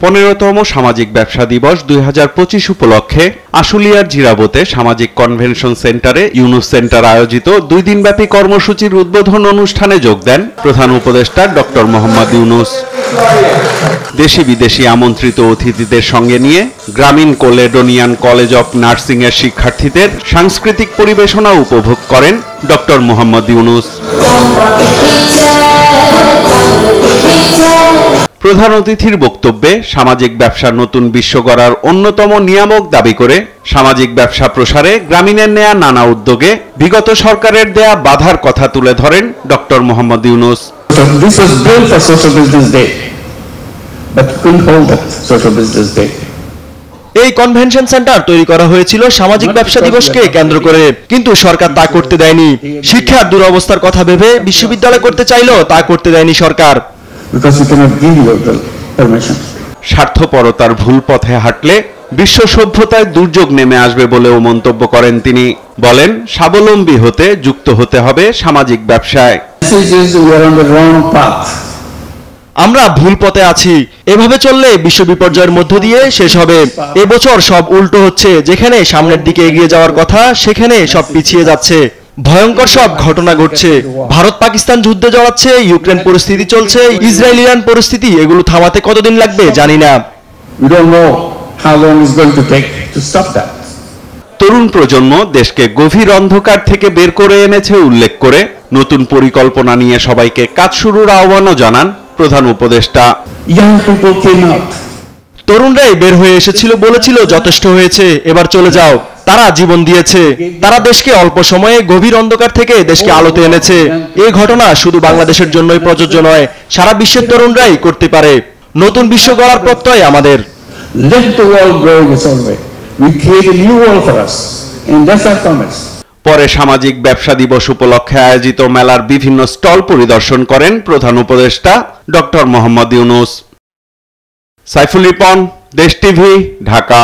15তম সামাজিক ব্যবসা দিবস 2025 উপলক্ষে আশুলিয়ার জিরাবতে সামাজিক কনভেনশন সেন্টারে ইউনুস সেন্টার আয়োজিত 2 দিনব্যাপী কর্মসূচির উদ্বোধন অনুষ্ঠানে যোগ দেন প্রধান উপদেষ্টা ডক্টর মোহাম্মদ ইউনুস। দেশি বিদেশি আমন্ত্রিত অতিথিদের সঙ্গে নিয়ে গ্রামীণ ক্যালেডোনিয়ান কলেজ অব নার্সিং এর শিক্ষার্থীদের সাংস্কৃতিক পরিবেশনা উপভোগ করেন ডক্টর মোহাম্মদ ইউনুস। প্রধান অতিথির বক্তব্যে সামাজিক ব্যবসার নতুন বিশ্ব গড়ার অন্যতম নিয়ামক দাবি করে সামাজিক ব্যবসা প্রসারে গ্রামীণের নেয়া নানা উদ্যোগে বিগত সরকারের দেয়া বাধার কথা তুলে ধরেন ডক্টর মোহাম্মদ ইউনুস। এই কনভেনশন সেন্টার তৈরি করা হয়েছিল সামাজিক ব্যবসা দিবসকে কেন্দ্র করে, কিন্তু সরকার তা করতে দেয়নি। শিক্ষার দুরবস্থার কথা ভেবে বিশ্ববিদ্যালয় করতে চাইলেও তা করতে দেয়নি সরকার। স্বার্থপরতার ভুল পথে হাঁটলে বিশ্ব সভ্যতায় দুর্যোগ নেমে আসবে বলেও মন্তব্য করেন তিনি। বলেন, স্বাবলম্বী হতে যুক্ত হতে হবে সামাজিক ব্যবসায়। আমরা ভুল পথে আছি, এভাবে চললে বিশ্ব বিপর্যয়ের মধ্য দিয়ে শেষ হবে। এবছর সব উল্টো হচ্ছে, যেখানে সামনের দিকে এগিয়ে যাওয়ার কথা সেখানে সব পিছিয়ে যাচ্ছে। ভয়ঙ্কর সব ঘটনা ঘটছে। ভারত পাকিস্তান যুদ্ধে জড়াচ্ছে, ইউক্রেন পরিস্থিতি চলছে, ইসরায়েল ইরান পরিস্থিতি, এগুলো থামাতে কতদিন লাগবে জানি না। তরুণ প্রজন্ম দেশকে গভীর অন্ধকার থেকে বের করে এনেছে উল্লেখ করে নতুন পরিকল্পনা নিয়ে সবাইকে কাজ শুরুর আহ্বানও জানান প্রধান উপদেষ্টা। তরুণরাই বের হয়ে এসেছিল, বলেছিল যথেষ্ট হয়েছে, এবার চলে যাও। তারা জীবন দিয়েছে, তারা দেশকে অল্প সময়ে গভীর অন্ধকার থেকে দেশকে আলোতে এনেছে। এই ঘটনা শুধু বাংলাদেশের জন্যই প্রযোজ্য নয়, সারা বিশ্বের তরুণরাই করতে পারে। নতুন বিশ্ব গড়ার প্রত্যয় আমাদের। পরে সামাজিক ব্যবসা দিবস উপলক্ষে আয়োজিত মেলার বিভিন্ন স্টল পরিদর্শন করেন প্রধান উপদেষ্টা ডক্টর মোহাম্মদ ইউনুস। সাইফুল রিপন, দেশ টিভি, ঢাকা।